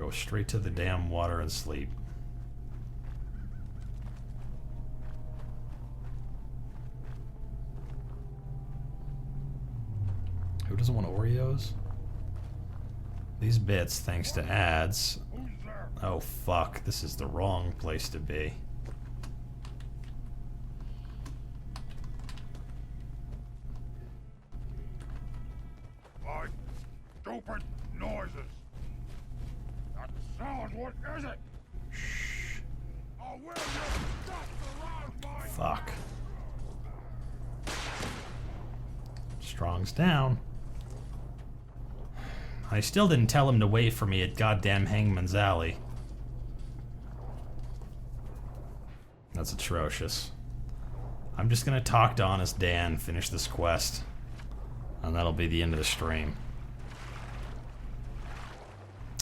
go straight to the damn water and sleep. Who doesn't want Oreos? These bits, thanks to ads. Oh fuck, this is the wrong place to be. Like stupid noises. That sound, what is it? Shh. Oh, will you stop around my... Fuck. Strong's down. I still didn't tell him to wait for me at goddamn Hangman's Alley. That's atrocious. I'm just gonna talk to Honest Dan, finish this quest, and that'll be the end of the stream.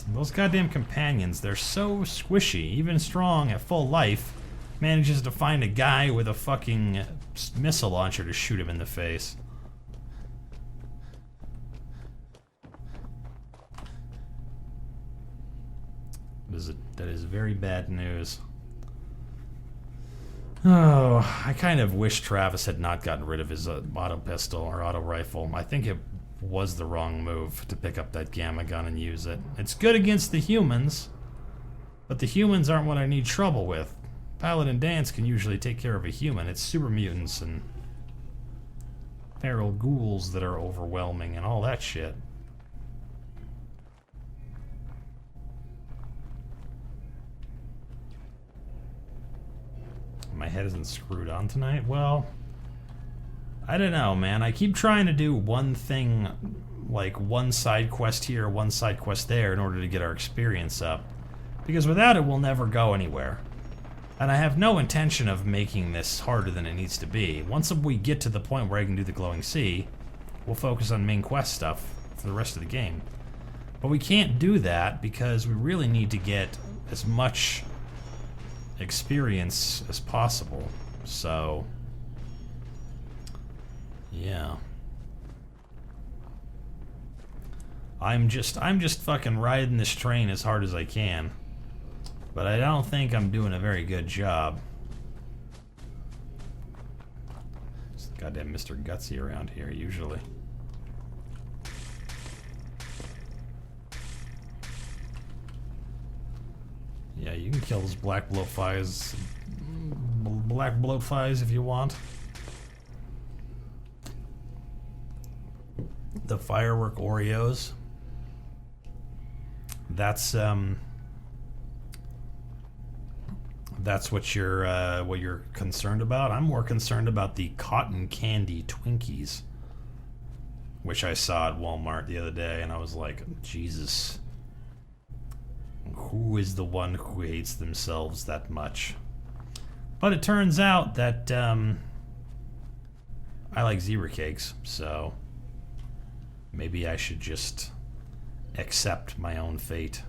Those goddamn companions, they're so squishy. Even Strong, at full life, manages to find a guy with a fucking missile launcher to shoot him in the face. That is very bad news. Oh, I kind of wish Travis had not gotten rid of his auto pistol or auto rifle. I think it was the wrong move to pick up that gamma gun and use it. It's good against the humans, but the humans aren't what I need trouble with. Paladin Dance can usually take care of a human. It's super mutants and feral ghouls that are overwhelming and all that shit. My head isn't screwed on tonight? Well, I don't know, man. I keep trying to do one thing, like one side quest here, one side quest there, in order to get our experience up. Because without it, we'll never go anywhere. And I have no intention of making this harder than it needs to be. Once we get to the point where I can do the glowing sea, we'll focus on main quest stuff for the rest of the game. But we can't do that because we really need to get as much experience as possible. So yeah, I'm just fucking riding this train as hard as I can, but I don't think I'm doing a very good job. It's goddamn Mr. Gutsy around here usually. Yeah, you can kill those black bloatflies if you want. The firework Oreos. That's what you're concerned about. I'm more concerned about the cotton candy Twinkies, which I saw at Walmart the other day, and I was like, Jesus. Who is the one who hates themselves that much? But it turns out that I like zebra cakes, so maybe I should just accept my own fate.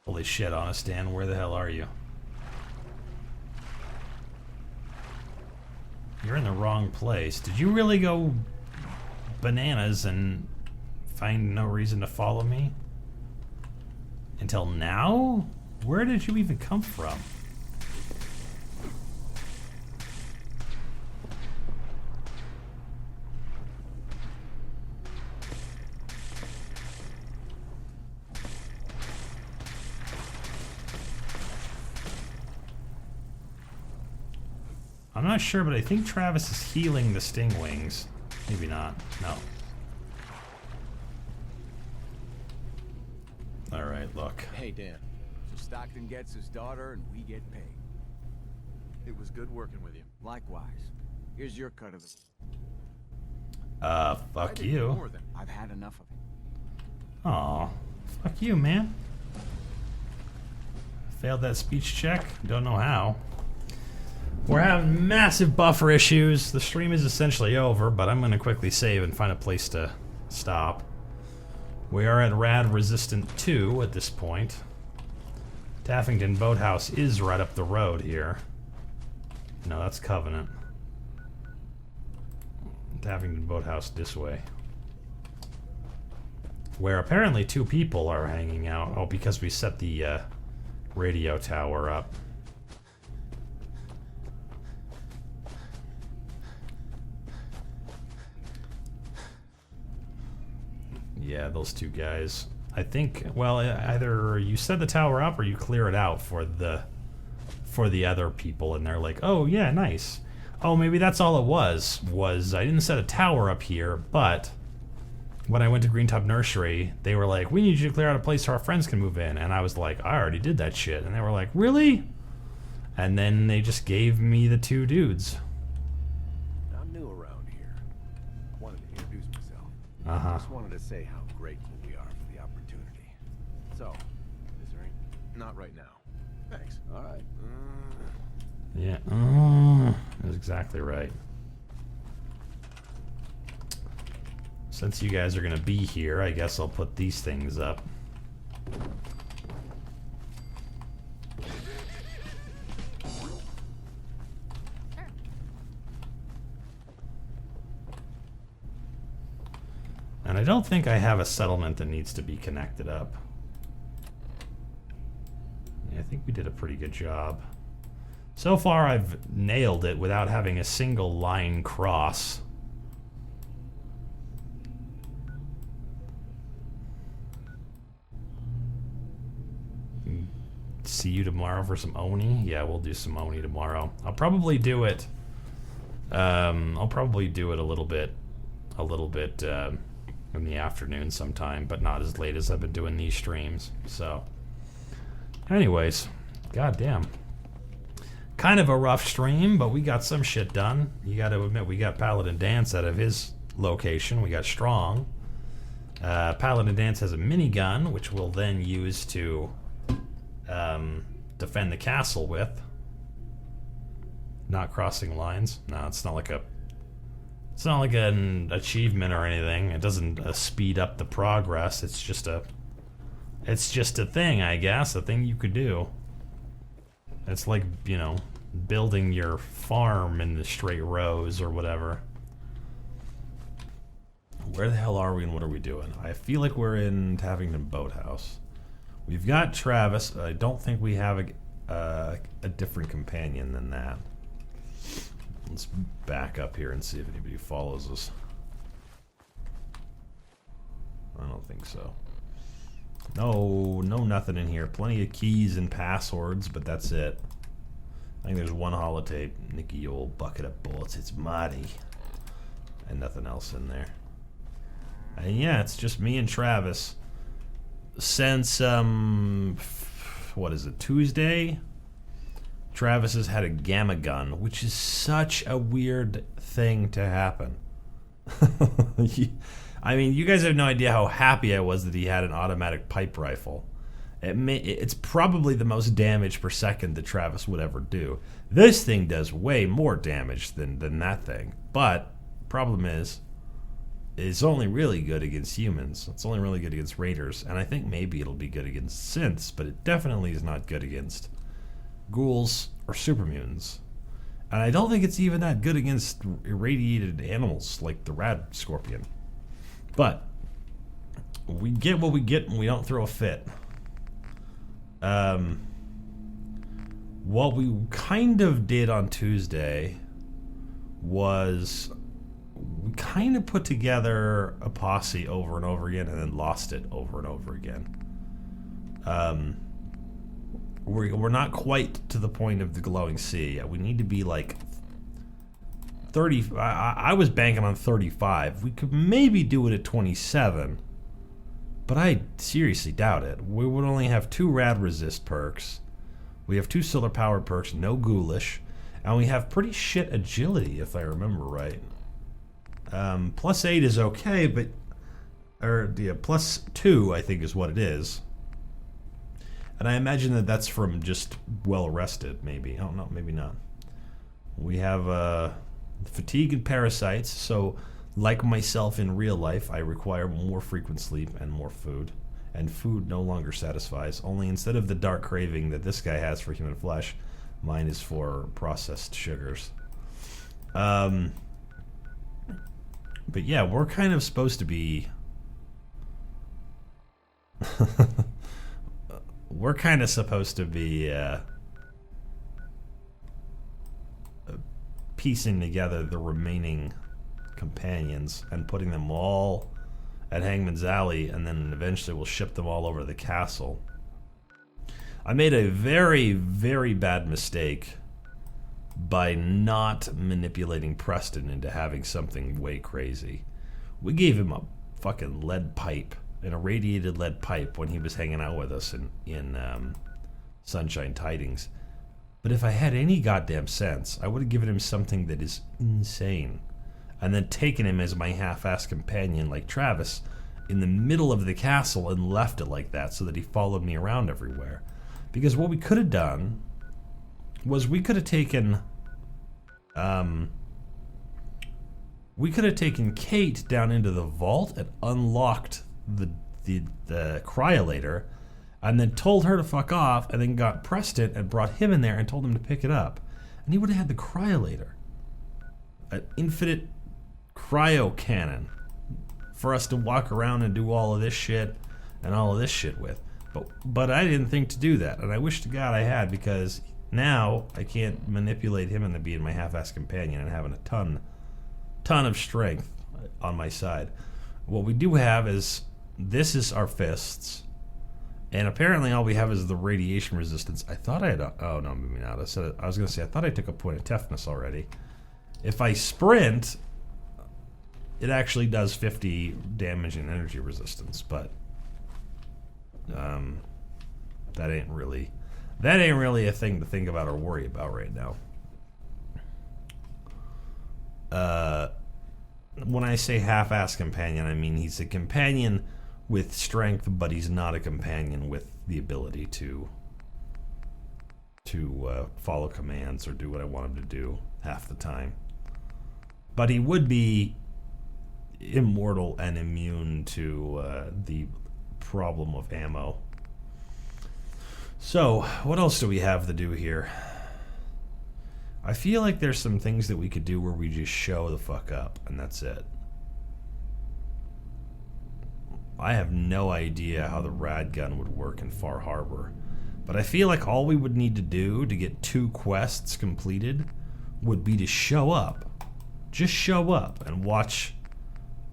Holy shit, Honest Dan, where the hell are you? You're in the wrong place. Did you really go bananas and find no reason to follow me? Until now? Where did you even come from? I'm not sure, but I think Travis is healing the stingwings. Maybe not. No. Alright, look. Hey, Dan. So Stockton gets his daughter and we get paid. It was good working with you. Likewise. Here's your cut of it. Fuck you. I've had enough of it. Aw, fuck you, man. Failed that speech check. Don't know how. We're having massive buffer issues. The stream is essentially over, but I'm gonna quickly save and find a place to stop. We are at Rad Resistant 2 at this point. Taffington Boathouse is right up the road here. No, that's Covenant. Taffington Boathouse this way. where apparently 2 people are hanging out. Oh, because we set the radio tower up. Yeah, those 2 guys. I think, well, either you set the tower up or you clear it out for the other people, and they're like, oh yeah, nice. Oh, maybe that's all it was I didn't set a tower up here, but when I went to Greentop Nursery, they were like, we need you to clear out a place so our friends can move in. And I was like, I already did that shit. And they were like, really? And then they just gave me the 2 dudes. I'm new around here. I wanted to introduce myself. Uh-huh. Just wanted to say how grateful we are for the opportunity. So, is there any... Not right now. Thanks. All right. Yeah, that's exactly right. Since you guys are gonna be here, I guess I'll put these things up. And I don't think I have a settlement that needs to be connected up. Yeah, I think we did a pretty good job. So far, I've nailed it without having a single line cross. See you tomorrow for some Oni? Yeah, we'll do some Oni tomorrow. I'll probably do it. I'll probably do it a little bit in the afternoon sometime, but not as late as I've been doing these streams. So, anyways, goddamn. Kind of a rough stream, but we got some shit done. You got to admit, we got Paladin Dance out of his location. We got Strong. Paladin Dance has a minigun, which we'll then use to defend the castle with. Not crossing lines. No, it's not like an achievement or anything. It doesn't speed up the progress. It's just a thing, I guess. A thing you could do. It's like, you know, building your farm in the straight rows or whatever. Where the hell are we and what are we doing? I feel like we're in Tavington Boathouse. We've got Travis. I don't think we have a different companion than that. Let's back up here and see if anybody follows us. I don't think so. No, nothing in here. Plenty of keys and passwords, but that's it. I think there's one holotape. Nicky, you old bucket of bullets. It's Marty. And nothing else in there. And yeah, it's just me and Travis. Since, what is it, Tuesday? Travis has had a gamma gun, which is such a weird thing to happen. I mean, you guys have no idea how happy I was that he had an automatic pipe rifle. It's probably the most damage per second that Travis would ever do. This thing does way more damage than that thing. But, problem is, it's only really good against humans. It's only really good against raiders. And I think maybe it'll be good against synths, but it definitely is not good against ghouls or supermutants. And I don't think it's even that good against irradiated animals like the rad scorpion. But we get what we get and we don't throw a fit. What we kind of did on Tuesday was we kind of put together a posse over and over again and then lost it over and over again. We're not quite to the point of the glowing sea. We need to be like 30. I was banking on 35. We could maybe do it at 27, but I seriously doubt it. We would only have 2 rad resist perks. We have 2 solar powered perks, no ghoulish, and we have pretty shit agility if I remember right. +8 is okay, but +2 I think is what it is. And I imagine that that's from just well rested, maybe. Oh no, maybe not. We have fatigue and parasites, so like myself in real life, I require more frequent sleep and more food. And food no longer satisfies. Only instead of the dark craving that this guy has for human flesh, mine is for processed sugars. But yeah, we're kind of supposed to be we're kind of supposed to be piecing together the remaining companions and putting them all at Hangman's Alley, and then eventually we'll ship them all over to the castle. I made a very, very bad mistake by not manipulating Preston into having something way crazy. We gave him a fucking lead pipe, an irradiated lead pipe, when he was hanging out with us in Sunshine Tidings. But if I had any goddamn sense, I would have given him something that is insane, and then taken him as my half-assed companion like Travis in the middle of the castle and left it like that so that he followed me around everywhere. Because what we could have done was we could have taken Kate down into the vault and unlocked the cryolator, and then told her to fuck off, and then got Preston and brought him in there and told him to pick it up. And he would have had the cryolator. An infinite cryo cannon for us to walk around and do all of this shit and all of this shit with. But I didn't think to do that, and I wish to God I had, because now I can't manipulate him into being my half-assed companion and having a ton of strength on my side. What we do have is, this is our fists, and apparently all we have is the radiation resistance. I thought I had oh no, maybe not. I was going to say, I thought I took a point of toughness already. If I sprint, it actually does 50 damage and energy resistance, but that ain't really a thing to think about or worry about right now. When I say half-assed companion, I mean he's a companion with strength, but he's not a companion with the ability to follow commands or do what I want him to do half the time. But he would be immortal and immune to the problem of ammo. So, what else do we have to do here? I feel like there's some things that we could do where we just show the fuck up, and that's it. I have no idea how the rad gun would work in Far Harbor, but I feel like all we would need to do to get 2 quests completed would be to show up. Just show up and watch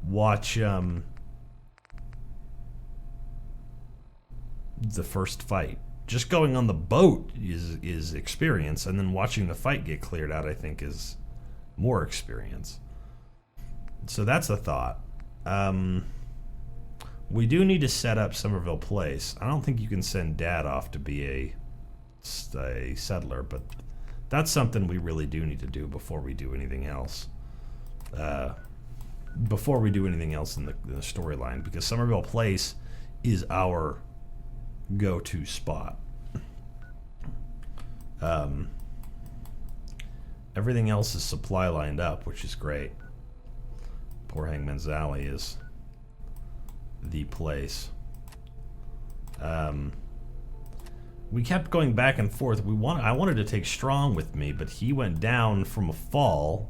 the first fight. Just going on the boat is experience, and then watching the fight get cleared out, I think, is more experience. So that's a thought. We do need to set up Somerville Place. I don't think you can send Dad off to be a settler, but that's something we really do need to do before we do anything else. Before we do anything else in the storyline, because Somerville Place is our go-to spot. Everything else is supply lined up, which is great. Poor Hangman's Alley is the place. We kept going back and forth. I wanted to take Strong with me, but he went down from a fall,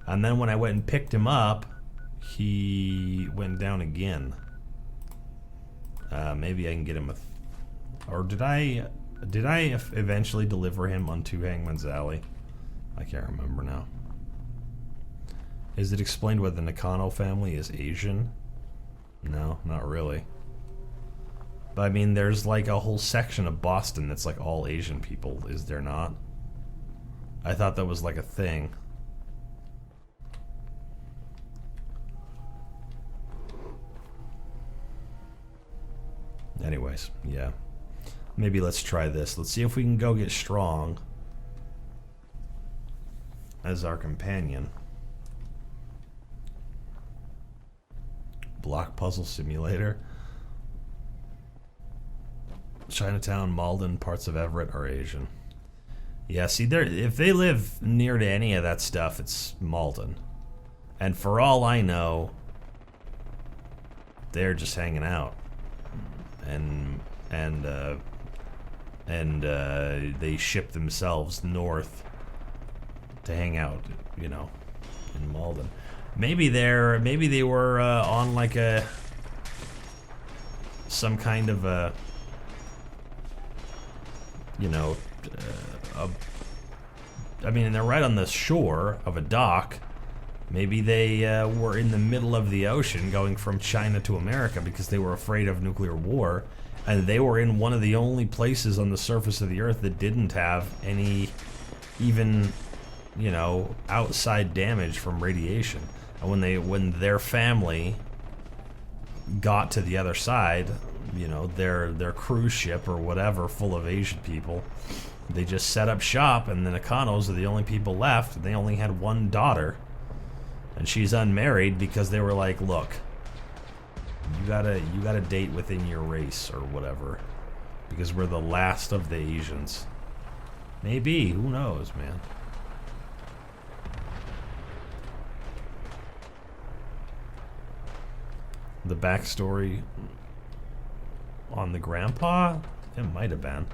and then when I went and picked him up, he went down again. Maybe I can get him or did I eventually deliver him onto Hangman's Alley? I can't remember now. Is it explained why the Nakano family is Asian? No, not really. But I mean, there's like a whole section of Boston that's like all Asian people, is there not? I thought that was like a thing. Anyways, yeah. Maybe let's try this. Let's see if we can go get Strong as our companion. Block puzzle simulator. Chinatown, Malden, parts of Everett are Asian. Yeah, see, if they live near to any of that stuff, it's Malden. And for all I know, they're just hanging out. And they ship themselves north to hang out, you know, in Malden. Maybe they were on like some kind of a, you know, I mean, they're right on the shore of a dock. Maybe they were in the middle of the ocean going from China to America because they were afraid of nuclear war, and they were in one of the only places on the surface of the Earth that didn't have any even, you know, outside damage from radiation. And when their family got to the other side, you know, their cruise ship or whatever full of Asian people, they just set up shop, and the Nakanos are the only people left. They only had one daughter, and she's unmarried because they were like, look, you gotta date within your race or whatever, because we're the last of the Asians. Maybe, who knows, man. The backstory on the grandpa? It might have been.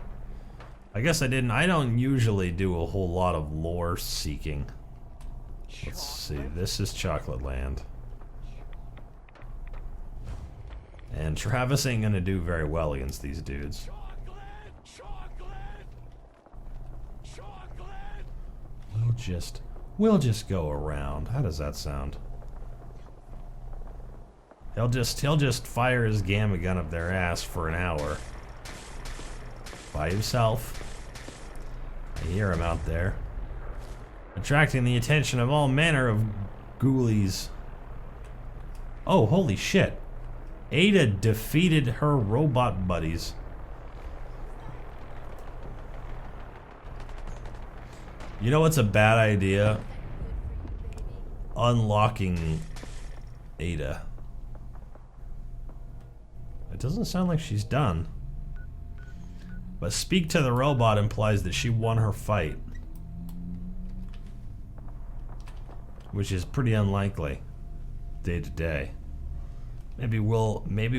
I guess I don't usually do a whole lot of lore seeking. Let's see, this is Chocolate Land. And Travis ain't gonna do very well against these dudes. We'll just go around. How does that sound? He'll just fire his gamma gun up their ass for an hour. By himself. I hear him out there. Attracting the attention of all manner of ghoulies. Oh, holy shit. Ada defeated her robot buddies. You know what's a bad idea? Unlocking Ada. It doesn't sound like she's done. But speak to the robot implies that she won her fight. Which is pretty unlikely. Day to day. Maybe we'll do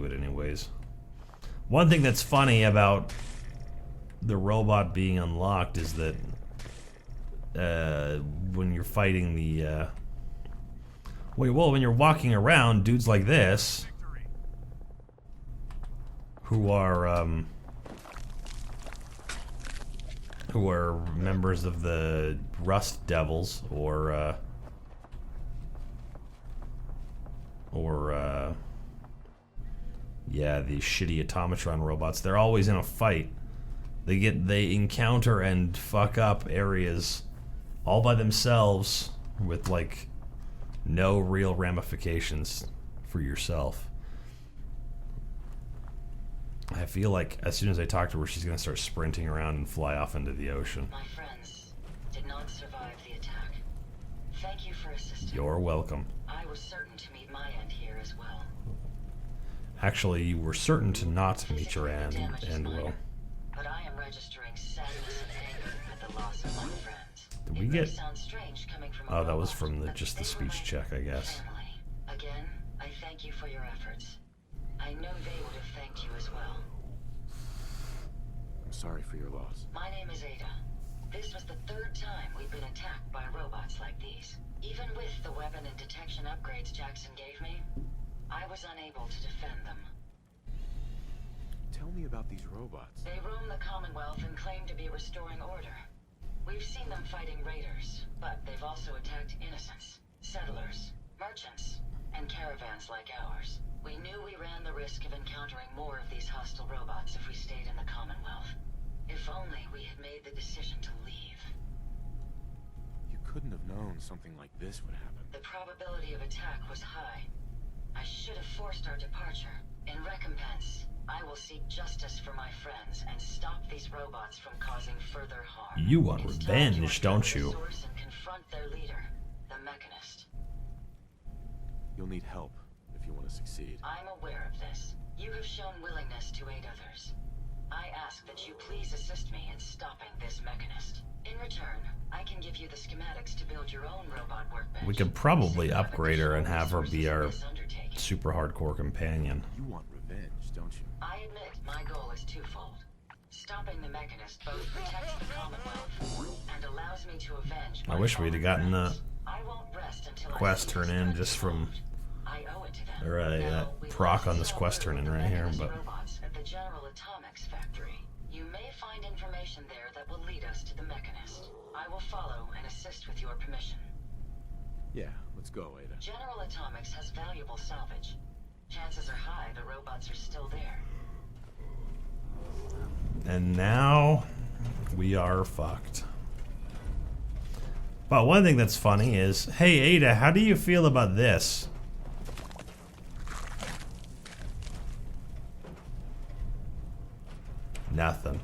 it anyways. One thing that's funny about the robot being unlocked is that when you're fighting the when you're walking around, dudes like this who are members of the Rust Devils or yeah, these shitty automatron robots, they're always in a fight. They encounter and fuck up areas all by themselves with like no real ramifications for yourself. I feel like as soon as I talk to her, she's gonna start sprinting around and fly off into the ocean. My friends did not survive the attack. Thank you for assisting. You're welcome. I was certain to meet my end here as well. Actually, you were certain to not meet your end, Will. But I am registering sadness and anger at the loss of my friends. Did we get? Sound strange coming from Oh, that was from just the speech check, I guess. Family. Again, I thank you for your efforts. I know they would have thanked you as well. I'm sorry for your loss. My name is Ada. This was the third time we've been attacked by robots like these. Even with the weapon and detection upgrades Jackson gave me, I was unable to defend them. Tell me about these robots. They roam the Commonwealth and claim to be restoring order. We've seen them fighting raiders, but they've also attacked innocents, settlers, merchants, and caravans like ours. We knew we ran the risk of encountering more of these hostile robots if we stayed in the Commonwealth. If only we had made the decision to leave. You couldn't have known something like this would happen. The probability of attack was high. I should have forced our departure. In recompense, I will seek justice for my friends and stop these robots from causing further harm. You want It's revenge, time to don't you? uncover the source and confront their leader, the Mechanist. You'll need help if you want to succeed. I'm aware of this. You have shown willingness to aid others. I ask that you please assist me in stopping this Mechanist. In return, I can give you the schematics to build your own robot workbench. We could probably upgrade her and have her be our super hardcore companion. You want revenge, don't you? I admit my goal is twofold. Stopping the Mechanist both protects the Commonwealth and allows me to avenge I wish we'd have gotten a I won't rest until quest turn in just from I owe it to them. Or Now, we proc on lost this quest some turn-in of the right here, Mechanist but... robots at the General Atomics factory. You may find information there that will lead us to the Mechanist. I will follow and assist with your permission. Yeah, let's go, Ada. General Atomics has valuable salvage. Chances are high the robots are still there. And now we are fucked. But one thing that's funny is, hey Ada, how do you feel about this? Nothing.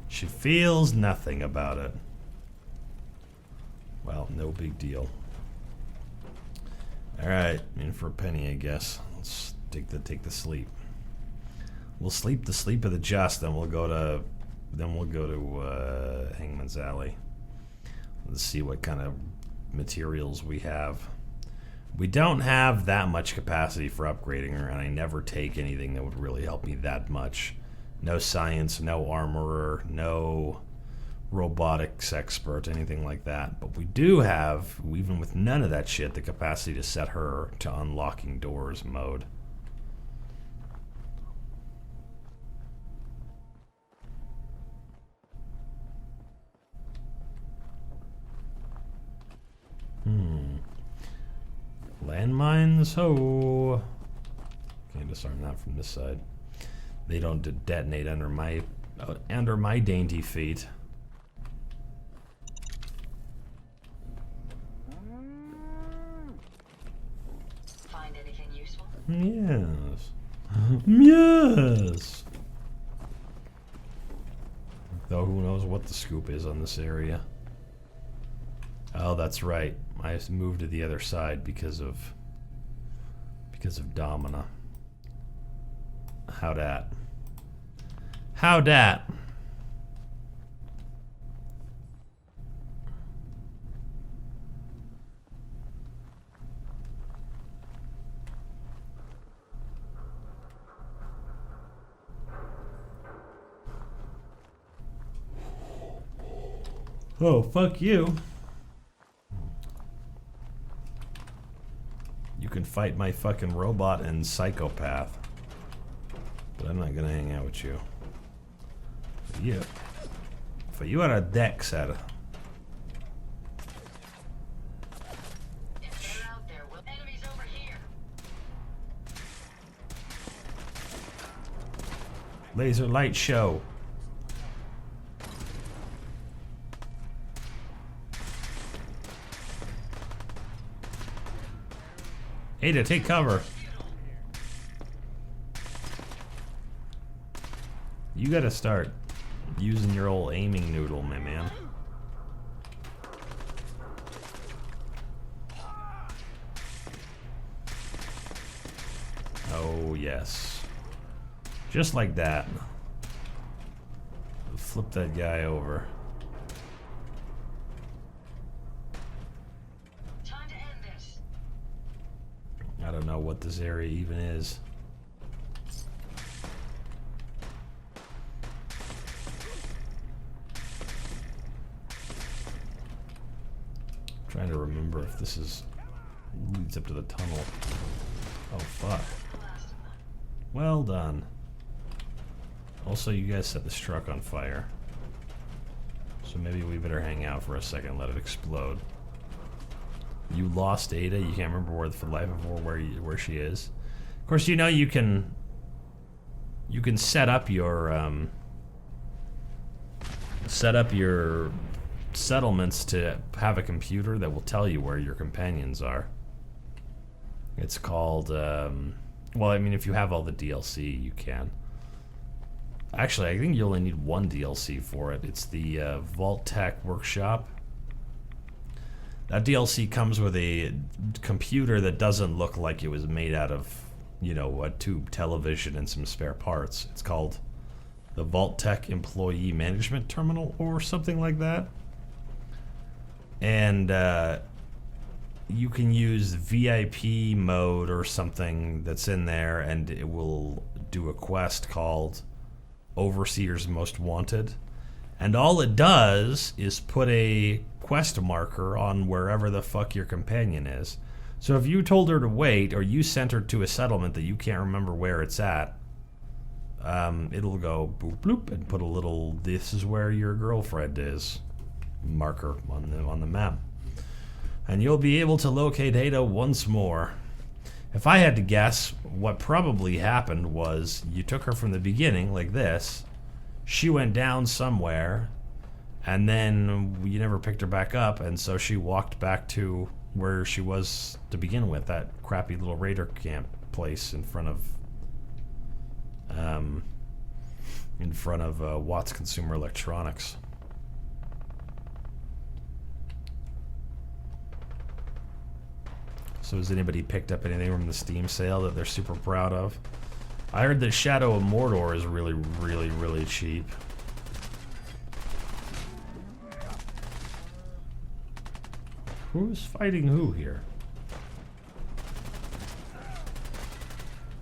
She feels nothing about it. Well, no big deal. Alright, in for a penny, I guess. Let's take the sleep. We'll sleep the sleep of the just, then we'll go to Hangman's Alley. Let's see what kind of materials we have. We don't have that much capacity for upgrading her, and I never take anything that would really help me that much. No science, no armorer, no robotics expert, anything like that. But we do have, even with none of that shit, the capacity to set her to unlocking doors mode. Landmines, ho! Can't disarm that from this side. They don't detonate under my dainty feet. Find anything useful? Yes. Yes! Though who knows what the scoop is on this area. Oh, that's right. I moved to the other side because of Domina. How dat? How dat? Oh, fuck you. You can fight my fucking robot and psychopath. But I'm not gonna hang out with you. For you are a deck setter. If they're out there, well, enemies over here. Laser light show. Ada, take cover. You gotta start using your old aiming noodle, my man. Oh, yes. Just like that. Flip that guy over. Time to end this. I don't know what this area even is. Trying to remember if this is leads up to the tunnel. Oh fuck. Well done. Also, you guys set this truck on fire. So maybe we better hang out for a second, let it explode. You lost Ada. You can't remember where, for the life of her, where she is. Of course, you know you can set up your settlements to have a computer that will tell you where your companions are. It's called well, I mean, if you have all the DLC, you can. Actually, I think you only need one DLC for it. It's the Vault Tech Workshop. That DLC comes with a computer that doesn't look like it was made out of, you know, a tube television and some spare parts. It's called the Vault Tech Employee Management Terminal or something like that. And you can use VIP mode or something that's in there, and it will do a quest called Overseer's Most Wanted. And all it does is put a quest marker on wherever the fuck your companion is. So if you told her to wait, or you sent her to a settlement that you can't remember where it's at, it'll go boop bloop and put a little "this is where your girlfriend is" marker on the map, and you'll be able to locate Ada once more. If I had to guess, what probably happened was you took her from the beginning like this. She went down somewhere, and then you never picked her back up, and so she walked back to where she was to begin with, that crappy little raider camp place in front of Watts Consumer Electronics. So has anybody picked up anything from the Steam sale that they're super proud of? I heard that Shadow of Mordor is really, really, really cheap. Who's fighting who here?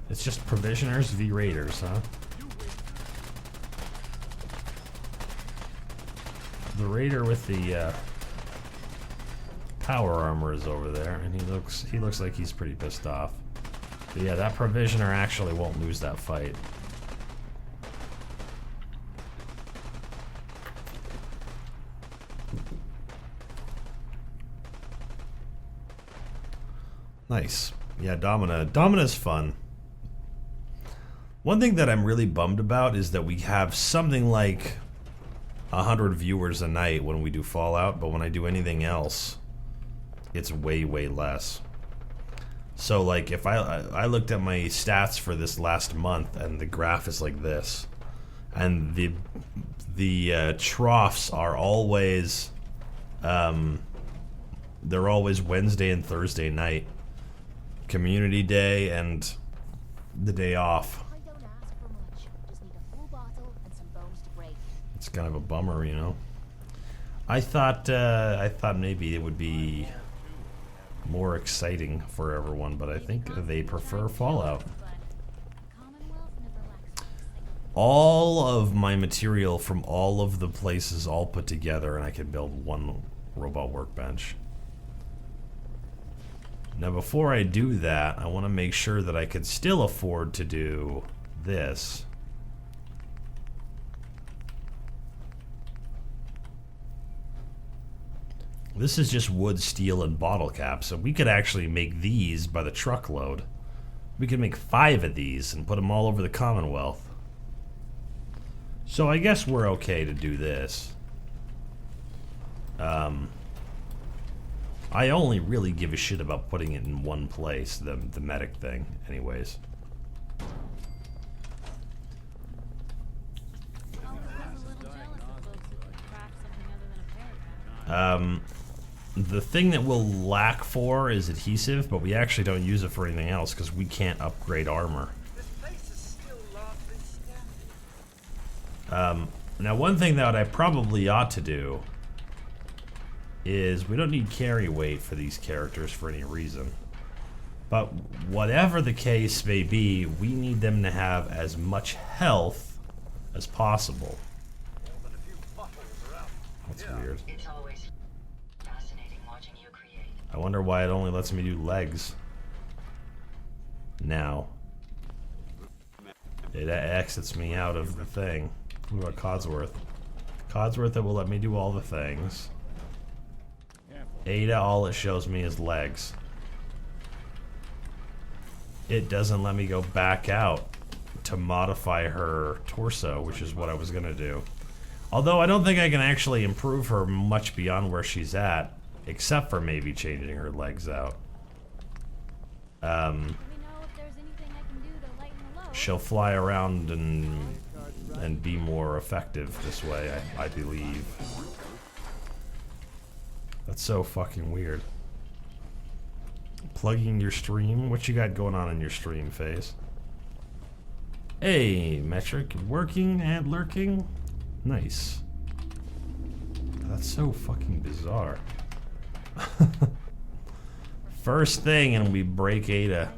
It's just provisioners v raiders, huh? The raider with the power armor is over there, and he looks like he's pretty pissed off. But yeah, that provisioner actually won't lose that fight. Nice. Yeah, Domina's fun. One thing that I'm really bummed about is that we have something like 100 viewers a night when we do Fallout, but when I do anything else, it's way, way less. So like if I looked at my stats for this last month, and the graph is like this, and the troughs are always they're always Wednesday and Thursday night, community day and the day off. I don't ask for much. Just need a full bottle and some bones to break. It's kind of a bummer, you know. I thought maybe it would be more exciting for everyone, but I think they prefer Fallout. All of my material from all of the places all put together, and I can build one robot workbench. Now before I do that, I want to make sure that I could still afford to do this. This is just wood, steel, and bottle caps, so we could actually make these by the truckload. We could make 5 of these and put them all over the Commonwealth. So I guess we're okay to do this. I only really give a shit about putting it in one place, the medic thing, anyways. The thing that we'll lack for is adhesive, but we actually don't use it for anything else because we can't upgrade armor. Now one thing that I probably ought to do is we don't need carry weight for these characters for any reason. But whatever the case may be, we need them to have as much health as possible. That's weird. It's always fascinating watching you create. I wonder why it only lets me do legs now. It exits me out of the thing. What about Codsworth? Codsworth, it will let me do all the things. Ada, all it shows me is legs. It doesn't let me go back out to modify her torso, which is what I was gonna do. Although I don't think I can actually improve her much beyond where she's at, except for maybe changing her legs out. She'll fly around and be more effective this way, I believe. That's so fucking weird. Plugging your stream? What you got going on in your stream, Face? Hey, Metric, working and lurking? Nice. That's so fucking bizarre. First thing, and we break Ada.